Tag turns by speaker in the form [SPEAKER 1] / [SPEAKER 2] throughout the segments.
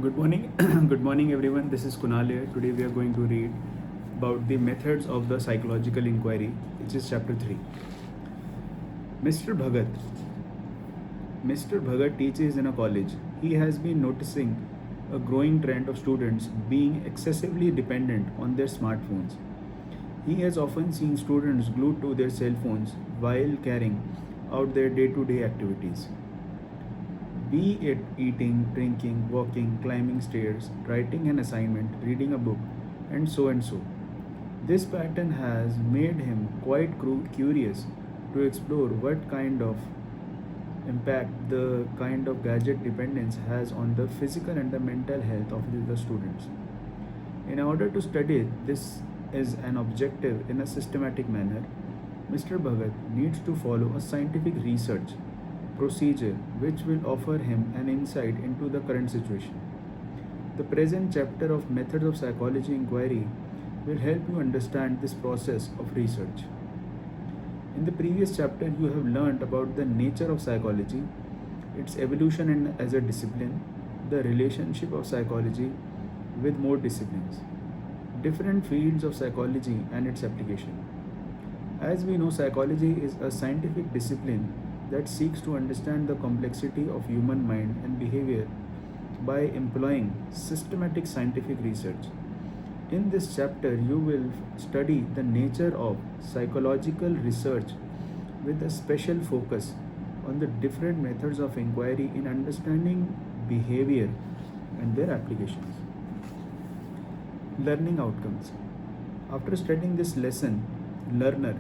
[SPEAKER 1] Good morning, good morning everyone. This is Kunal here. Today we are going to read about the methods of the psychological inquiry, which is chapter 3. Mr. Bhagat. Mr. Bhagat teaches in a college. He has been noticing a growing trend of students being excessively dependent on their smartphones. He has often seen students glued to their cell phones while carrying out their day to day activities. Be it eating, drinking, walking, climbing stairs, writing an assignment, reading a book, and so and so. This pattern has made him quite curious to explore what kind of impact the kind of gadget dependence has on the physical and the mental health of the students. In order to study this as an objective in a systematic manner, Mr. Bhagat needs to follow a scientific research procedure which will offer him an insight into the current situation. The present chapter of Methods of Psychology Inquiry will help you understand this process of research. In the previous chapter, you have learned about the nature of psychology, its evolution and as a discipline, the relationship of psychology with more disciplines, different fields of psychology and its application. As we know, psychology is a scientific discipline that seeks to understand the complexity of human mind and behavior by employing systematic scientific research. In this chapter, you will study the nature of psychological research with a special focus on the different methods of inquiry in understanding behavior and their applications. Learning outcomes. After studying this lesson, learner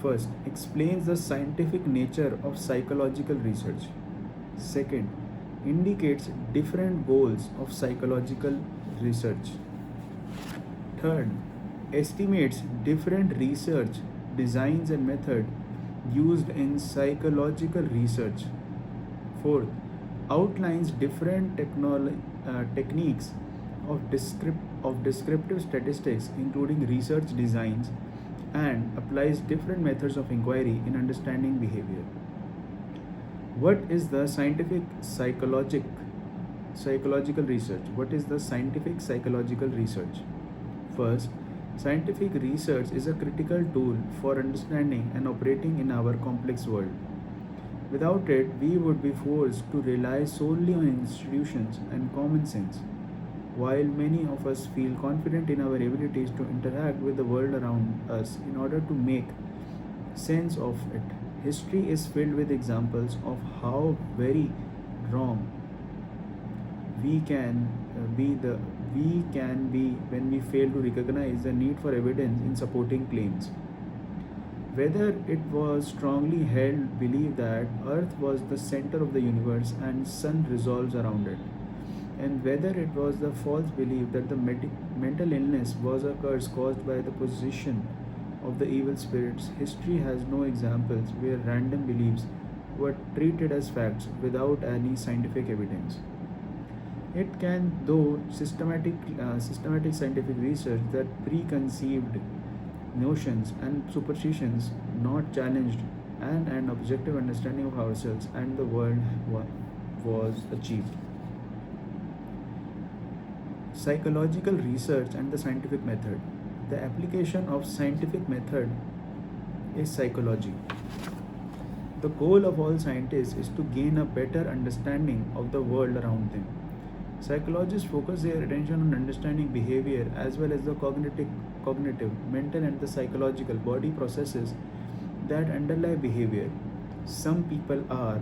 [SPEAKER 1] first explains the scientific nature of psychological research. Second, indicates different goals of psychological research. Third, estimates different research designs and method used in psychological research. Fourth, outlines different techniques of descriptive statistics, including research designs, and applies different methods of inquiry in understanding behavior. What is the psychological research? What is the scientific psychological research? First, scientific research is a critical tool for understanding and operating in our complex world. Without it, we would be forced to rely solely on institutions and common sense. While many of us feel confident in our abilities to interact with the world around us in order to make sense of it, history is filled with examples of how very wrong we can be when we fail to recognize the need for evidence in supporting claims. Whether it was strongly held belief that Earth was the center of the universe and sun revolves around it, and whether it was the false belief that the mental illness was a curse caused by the possession of the evil spirits, history has no examples where random beliefs were treated as facts without any scientific evidence. It can, though systematic scientific research that preconceived notions and superstitions not challenged and an objective understanding of ourselves and the world was achieved. Psychological research and the scientific method. The application of scientific method is psychology. The goal of all scientists is to gain a better understanding of the world around them. Psychologists focus their attention on understanding behavior as well as the cognitive, mental, and the psychological body processes that underlie behavior. Some people are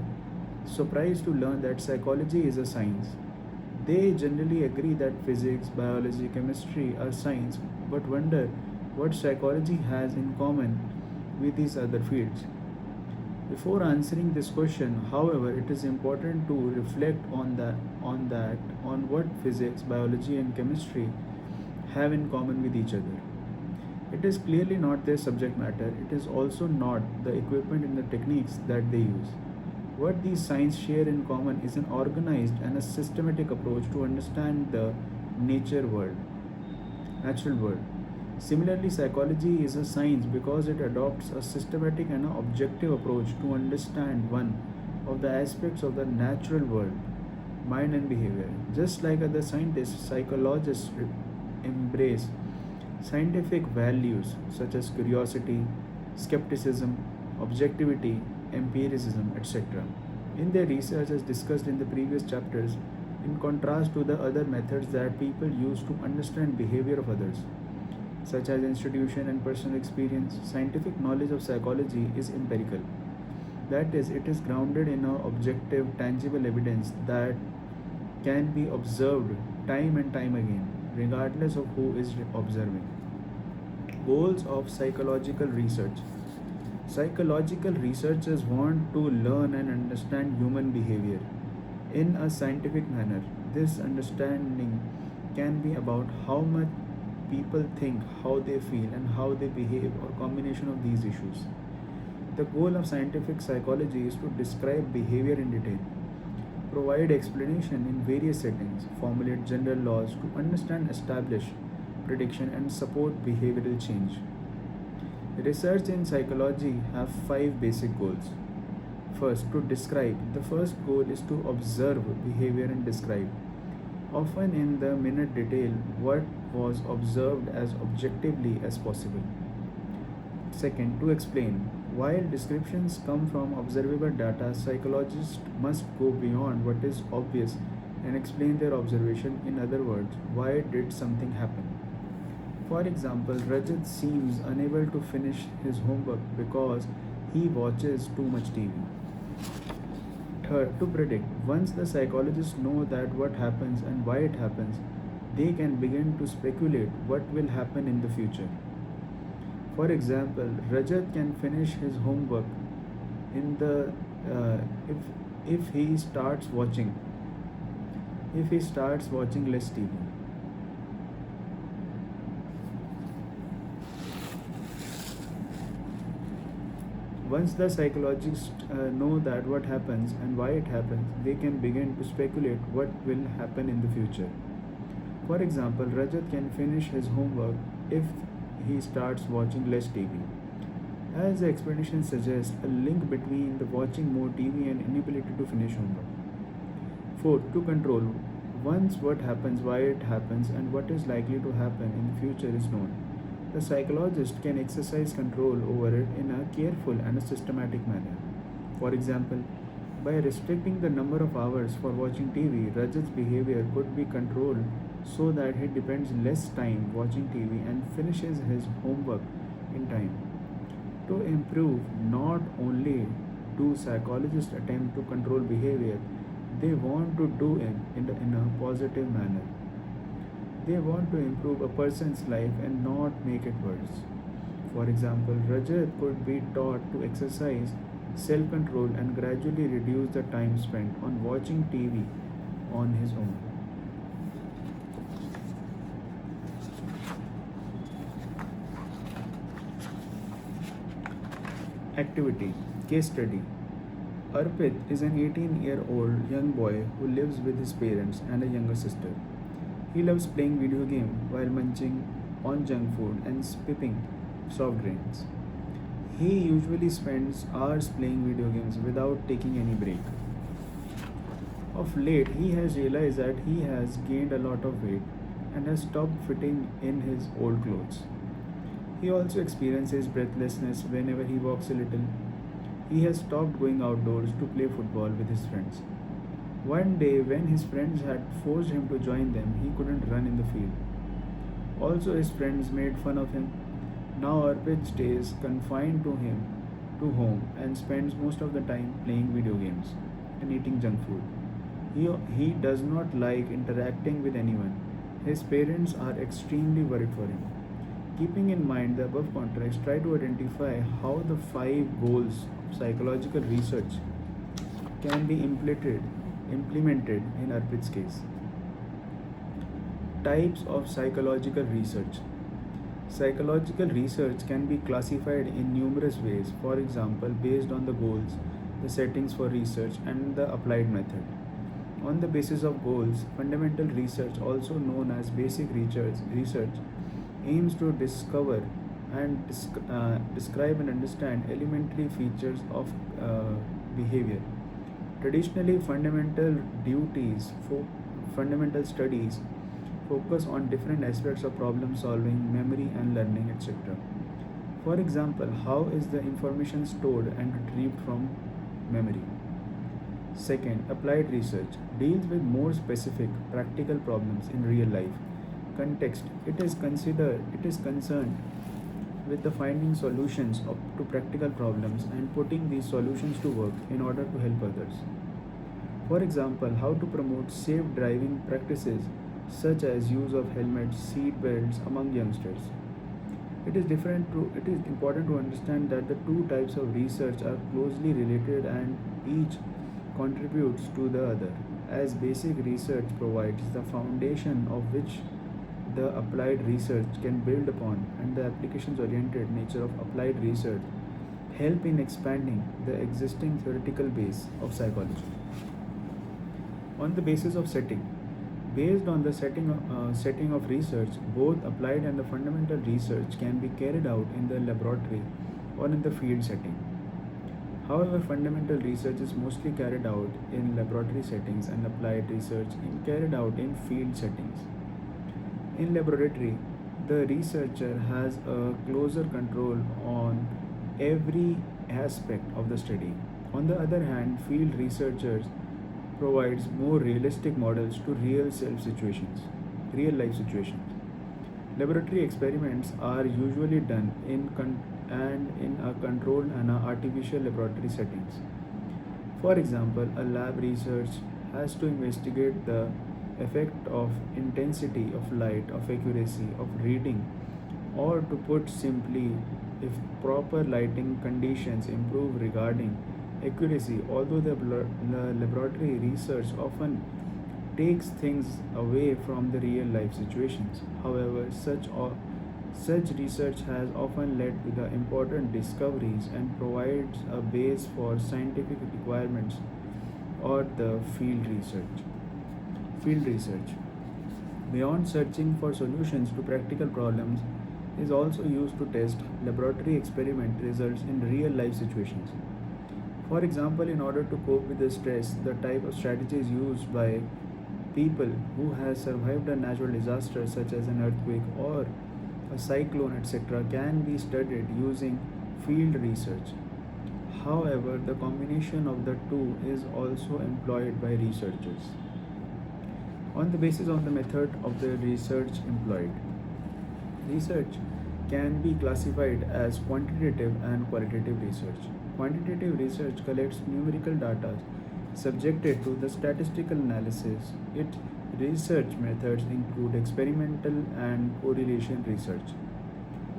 [SPEAKER 1] surprised to learn that psychology is a science. They generally agree that physics, biology, chemistry are science, but wonder what psychology has in common with these other fields. Before answering this question, however, it is important to reflect on what physics, biology, and chemistry have in common with each other. It is clearly not their subject matter, it is also not the equipment and the techniques that they use. What these sciences share in common is an organized and a systematic approach to understand the natural world. Similarly, psychology is a science because it adopts a systematic and objective approach to understand one of the aspects of the natural world mind and behavior. Just like other scientists, psychologists embrace scientific values such as curiosity, skepticism, objectivity, empiricism, etc. In their research, as discussed in the previous chapters, in contrast to the other methods that people use to understand behavior of others, such as institution and personal experience, scientific knowledge of psychology is empirical. That is, it is grounded in a objective, tangible evidence that can be observed time and time again, regardless of who is observing. Goals of psychological research. Psychological researchers want to learn and understand human behavior in a scientific manner. This understanding can be about how much people think, how they feel, and how they behave, or combination of these issues. The goal of scientific psychology is to describe behavior in detail, provide explanation in various settings, formulate general laws to understand, establish prediction, and support behavioral change. Research in psychology have five basic goals. First, to describe. The first goal is to observe behavior and describe, often in the minute detail, what was observed as objectively as possible. Second, to explain. While descriptions come from observable data, psychologists must go beyond what is obvious and explain their observation. In other words, why did something happen? For example, Rajat seems unable to finish his homework because he watches too much TV. Third, to predict. Once the psychologists know that what happens and why it happens, they can begin to speculate what will happen in the future. For example, Rajat can finish his homework in the if he starts watching less TV. Once the psychologists know that what happens and why it happens, they can begin to speculate what will happen in the future. For example, Rajat can finish his homework if he starts watching less TV. As the explanation suggests, a link between the watching more TV and inability to finish homework. Fourth, to control. Once what happens, why it happens, and what is likely to happen in the future is known, the psychologist can exercise control over it in a careful and a systematic manner. For example, by restricting the number of hours for watching TV, Rajat's behavior could be controlled so that he spends less time watching TV and finishes his homework in time. To improve, not only do psychologists attempt to control behavior, they want to do it in a positive manner. They want to improve a person's life and not make it worse. For example, Rajat could be taught to exercise self control and gradually reduce the time spent on watching TV on his own. Activity. Case study. Arpit is an 18-year-old young boy who lives with his parents and a younger sister. He loves playing video games while munching on junk food and sipping soft drinks. He usually spends hours playing video games without taking any break. Of late, he has realized that he has gained a lot of weight and has stopped fitting in his old clothes. He also experiences breathlessness whenever he walks a little. He has stopped going outdoors to play football with his friends. One day, when his friends had forced him to join them, he couldn't run in the field. Also, his friends made fun of him. Now, Arpit stays confined to home and spends most of the time playing video games and eating junk food. He does not like interacting with anyone. His parents are extremely worried for him. Keeping in mind the above context, try to identify how the five goals of psychological research can be implemented in Arpit's case. Types of psychological research. Psychological research can be classified in numerous ways, for example, based on the goals, the settings for research, and the applied method. On the basis of goals, fundamental research, also known as basic research aims to discover and describe and understand elementary features of behavior. Traditionally, fundamental studies focus on different aspects of problem solving, memory and learning, etc. For example, how is the information stored and retrieved from memory? Second, applied research deals with more specific practical problems in real life context. It is concerned with the finding solutions to practical problems and putting these solutions to work in order to help others. For example, how to promote safe driving practices such as use of helmets, seat belts among youngsters. It is important to understand that the two types of research are closely related and each contributes to the other, as basic research provides the foundation of which the applied research can build upon, and the applications oriented nature of applied research help in expanding the existing theoretical base of psychology. On the basis of setting, based on the setting of research, both applied and the fundamental research can be carried out in the laboratory or in the field setting. However, fundamental research is mostly carried out in laboratory settings and applied research is carried out in field settings. In laboratory, the researcher has a closer control on every aspect of the study. On the other hand, field researchers provides more realistic models to real life situations. Laboratory experiments are usually done in a controlled and a artificial laboratory settings. For example, a lab research has to investigate the effect of intensity of light, of accuracy, of reading, or to put simply, if proper lighting conditions improve regarding accuracy, although the laboratory research often takes things away from the real life situations. However, such research has often led to the important discoveries and provides a base for scientific requirements or the field research. Field research, beyond searching for solutions to practical problems, is also used to test laboratory experiment results in real life situations. For example, in order to cope with the stress, the type of strategies used by people who has survived a natural disaster such as an earthquake or a cyclone, etc., can be studied using field research. However, the combination of the two is also employed by researchers. On the basis of the method of the research employed, research can be classified as quantitative and qualitative research. Quantitative research collects numerical data subjected to the statistical analysis. Its research methods include experimental and correlation research.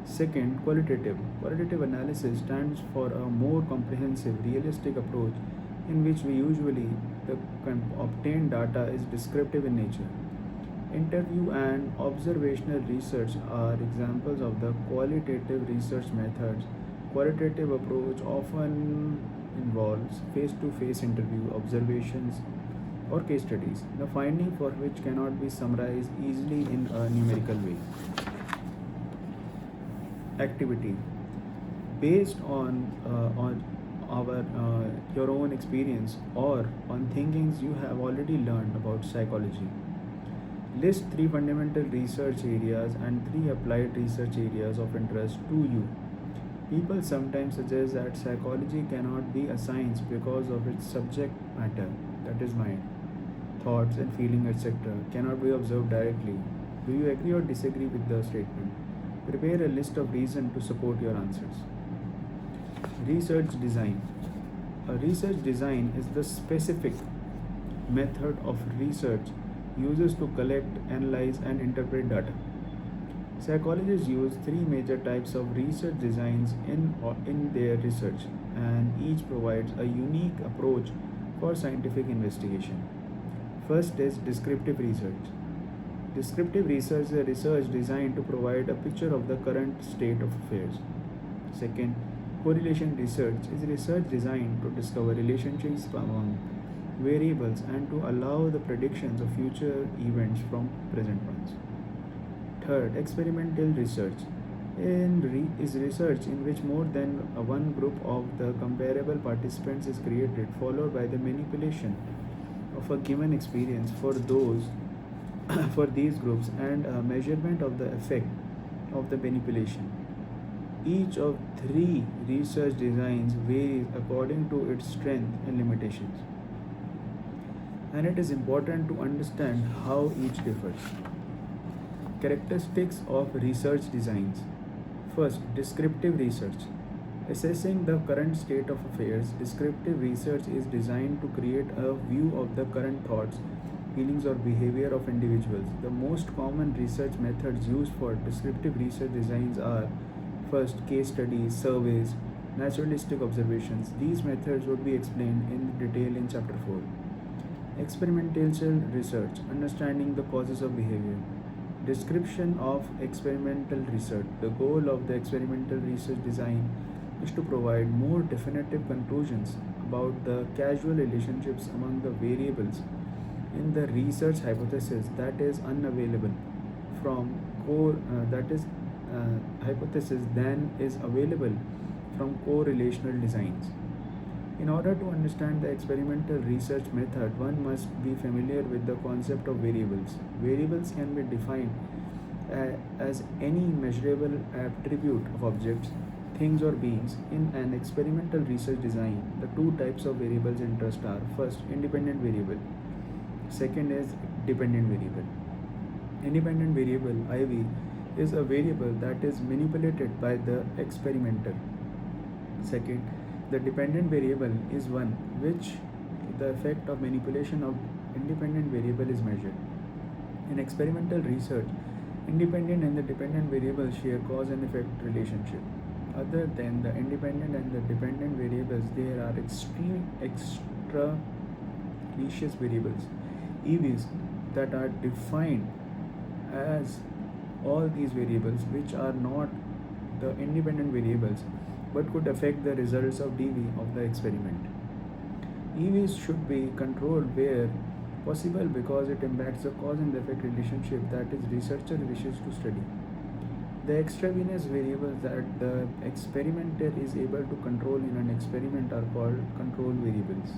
[SPEAKER 1] Second, qualitative. Qualitative analysis stands for a more comprehensive, realistic approach in which we usually the obtained data is descriptive in nature. Interview and observational research are examples of the qualitative research methods. Qualitative approach often involves face-to-face interview, observations, or case studies, the finding for which cannot be summarized easily in a numerical way. Activity based on our your own experience or on thinkings you have already learned about psychology. List three fundamental research areas and three applied research areas of interest to you. People sometimes suggest that psychology cannot be a science because of its subject matter, that is mind, thoughts and feeling, etc., cannot be observed directly. Do you agree or disagree with the statement? Prepare a list of reasons to support your answers. Research design. A research design is the specific method of research uses to collect, analyze, and interpret data. Psychologists use three major types of research designs in their research, and each provides a unique approach for scientific investigation. First is descriptive research. Descriptive research is a research designed to provide a picture of the current state of affairs. Second, correlation research is research designed to discover relationships among variables and to allow the predictions of future events from present ones. Third, experimental research is research in which more than one group of the comparable participants is created, followed by the manipulation of a given experience for those for these groups and a measurement of the effect of the manipulation. Each of three research designs varies according to its strength and limitations, and it is important to understand how each differs. Characteristics of research designs. First, descriptive research. Assessing the current state of affairs, descriptive research is designed to create a view of the current thoughts, feelings, or behavior of individuals. The most common research methods used for descriptive research designs are: first, case studies, surveys, naturalistic observations. These methods would be explained in detail in chapter 4. Experimental research, understanding the causes of behavior. Description of experimental research. The goal of the experimental research design is to provide more definitive conclusions about the causal relationships among the variables in the research hypothesis that is unavailable from core that is hypothesis than is available from correlational designs. In order to understand the experimental research method, one must be familiar with the concept of variables. Variables can be defined as any measurable attribute of objects, things, or beings. In an experimental research design, the two types of variables interest are: first, independent variable; second is dependent variable. Independent variable IV is a variable that is manipulated by the experimenter. Second, the dependent variable is one which the effect of manipulation of independent variable is measured. In experimental research, independent and the dependent variables share cause and effect relationship. Other than the independent and the dependent variables, there are extra precious variables, EVs, that are defined as all these variables which are not the independent variables but could affect the results of DV of the experiment. EVs should be controlled where possible because it impacts the cause and effect relationship that is researcher wishes to study. The extraneous variables that the experimenter is able to control in an experiment are called control variables.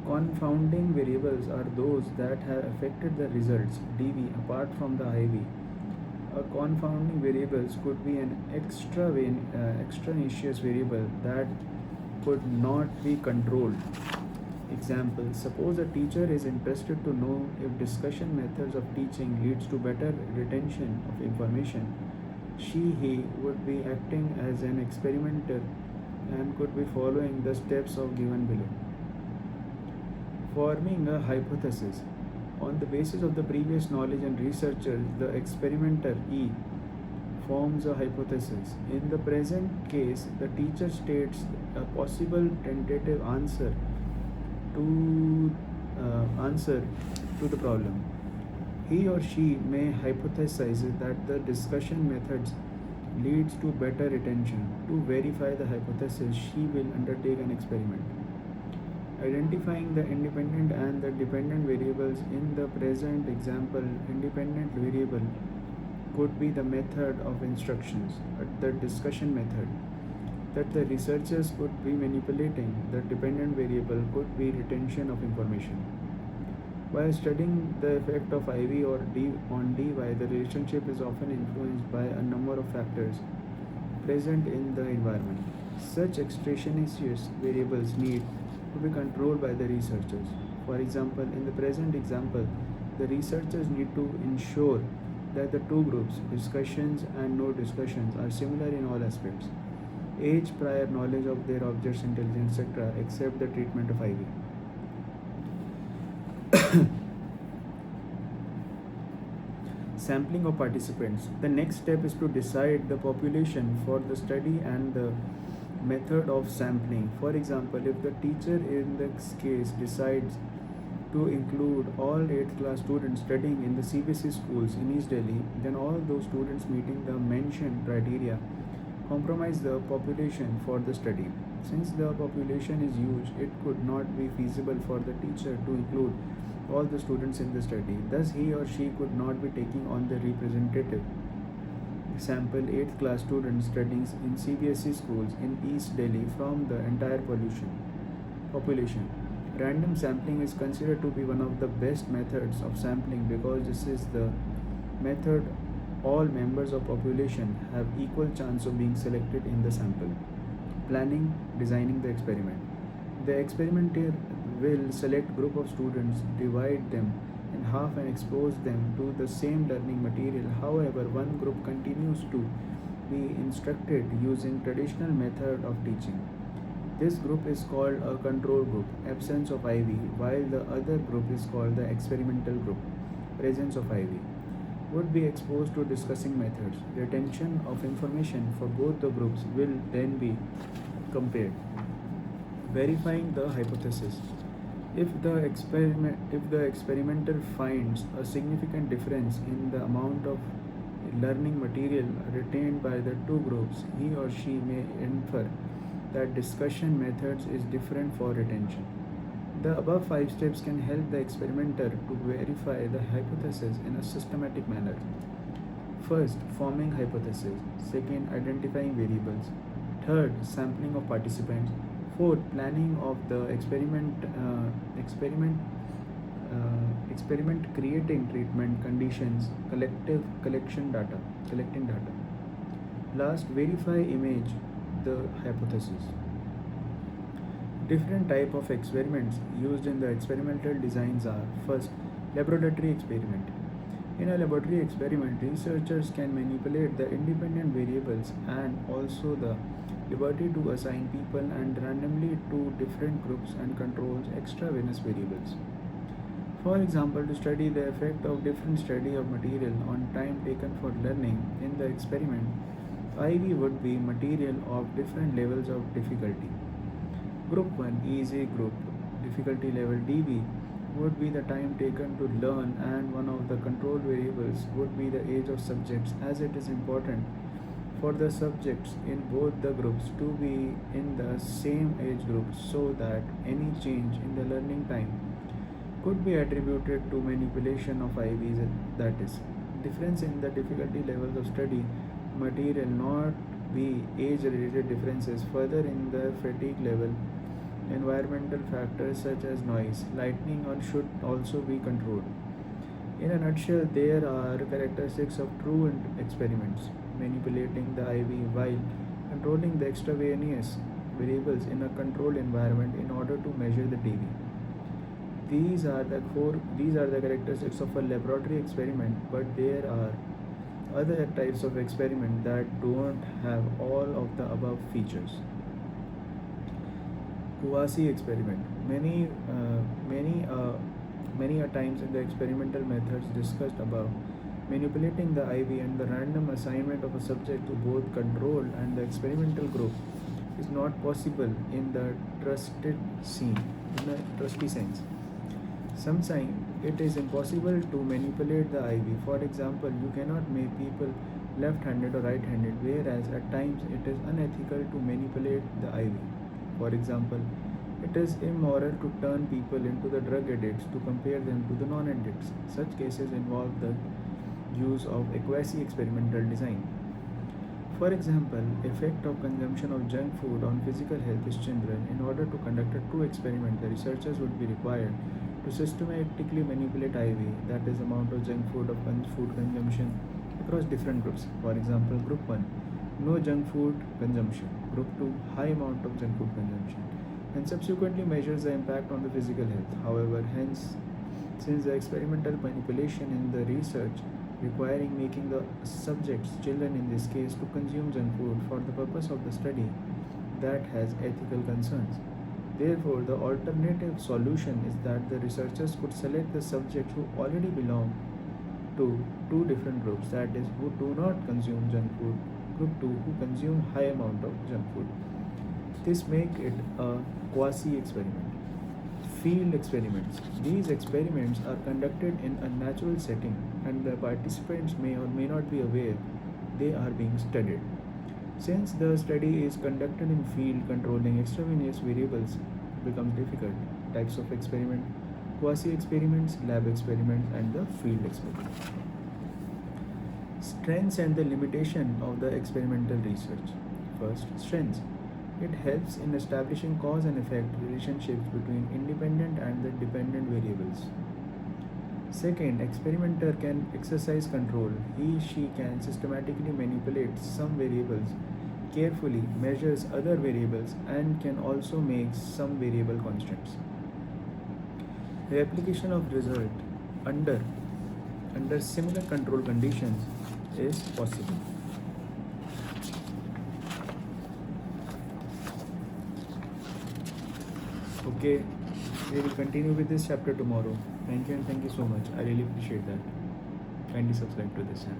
[SPEAKER 1] Confounding variables are those that have affected the results DV apart from the IV. A confounding variables could be an extraneous variable that could not be controlled. Example: suppose a teacher is interested to know if discussion methods of teaching leads to better retention of information. He would be acting as an experimenter and could be following the steps of given below. Forming a hypothesis. On the basis of the previous knowledge and researchers, the experimenter E forms a hypothesis. In the present case, the teacher states a possible tentative answer to the problem. He or she may hypothesize that the discussion methods leads to better retention. To verify the hypothesis, she will undertake an experiment. Identifying the independent and the dependent variables. In the present example, independent variable could be the method of instructions, the discussion method that the researchers could be manipulating. The dependent variable could be retention of information. While studying the effect of IV or D on DY, the relationship is often influenced by a number of factors present in the environment. Such extraneous variables need to be controlled by the researchers. For example, in the present example, the researchers need to ensure that the two groups, discussions and no discussions, are similar in all aspects: age, prior knowledge of their objects, intelligence, etc., except the treatment of IV. Sampling of participants. The next step is to decide the population for the study and the method of sampling. For example, if the teacher in this case decides to include all 8th class students studying in the CBSE schools in East Delhi, then all those students meeting the mentioned criteria comprise the population for the study. Since the population is huge, it could not be feasible for the teacher to include all the students in the study. Thus, he or she could not be taking on the representative Sample 8th class students studying in CBSE schools in East Delhi from the entire population. Random sampling is considered to be one of the best methods of sampling because this is the method all members of population have equal chance of being selected in the sample. Planning, designing the experiment. The experimenter will select group of students, divide them in half and expose them to the same learning material. However, one group continues to be instructed using traditional method of teaching. This group is called a control group, absence of IV, while the other group is called the experimental group, presence of IV. Would be exposed to discussing methods. Retention of information for both the groups will then be compared. Verifying the hypothesis. If the experimenter finds a significant difference in the amount of learning material retained by the two groups, he or she may infer that discussion methods is different for retention. The above 5 steps can help the experimenter to verify the hypothesis in a systematic manner. First, forming hypothesis. Second, identifying variables. Third, sampling of participants. Fourth, planning of the experiment, creating treatment conditions, collecting data. Last, verify image the hypothesis. Different type of experiments used in the experimental designs are: first, laboratory experiment. In a laboratory experiment, researchers can manipulate the independent variables and also the liberty to assign people and randomly to different groups and controls extraneous variables. For example, to study the effect of different study of material on time taken for learning in the experiment, IV would be material of different levels of difficulty. Group 1 easy group difficulty level DB would be the time taken to learn, and one of the control variables would be the age of subjects, as it is important for the subjects in both the groups to be in the same age group so that any change in the learning time could be attributed to manipulation of IVs, that is, difference in the difficulty levels of study material, not be age related differences. Further, in the fatigue level, environmental factors such as noise, lightning or should also be controlled. In a nutshell, there are characteristics of true experiments: manipulating the IV while controlling the extraneous variables in a controlled environment in order to measure the DV. These are the characteristics of a laboratory experiment, but there are other types of experiment that don't have all of the above features. Quasi experiment. Many a times in the experimental methods discussed above, manipulating the IV and the random assignment of a subject to both control and the experimental group is not possible in the trusty sense. Sometimes it is impossible to manipulate the IV. For example, you cannot make people left-handed or right-handed, whereas at times it is unethical to manipulate the IV. For example, it is immoral to turn people into the drug addicts to compare them to the non-addicts. Such cases involve the use of a quasi-experimental design. For example, effect of consumption of junk food on physical health in children. In order to conduct a true experiment, the researchers would be required to systematically manipulate IV, that is amount of junk food consumption across different groups. For example, group 1, no junk food consumption. Group 2, high amount of junk food consumption, and subsequently measures the impact on the physical health. However, since the experimental manipulation in the research requiring making the subjects, children in this case, to consume junk food for the purpose of the study, that has ethical concerns. Therefore, the alternative solution is that the researchers could select the subjects who already belong to two different groups, that is, who do not consume junk food, group 2 who consume high amount of junk food. This make it a quasi-experiment. Field experiments. These experiments are conducted in a natural setting and the participants may or may not be aware they are being studied. Since the study is conducted in field, controlling extraneous variables becomes difficult. Types of experiment: quasi-experiments, lab experiments, and the field experiment. Strengths and the limitation of the experimental research. First, strengths. It helps in establishing cause and effect relationships between independent and the dependent variables. Second, experimenter can exercise control. She can systematically manipulate some variables, carefully measures other variables, and can also make some variable constants. Replication of result under under similar control conditions is possible. Okay, we will continue with this chapter tomorrow. Thank you and thank you so much. I really appreciate that. Kindly subscribe to this channel.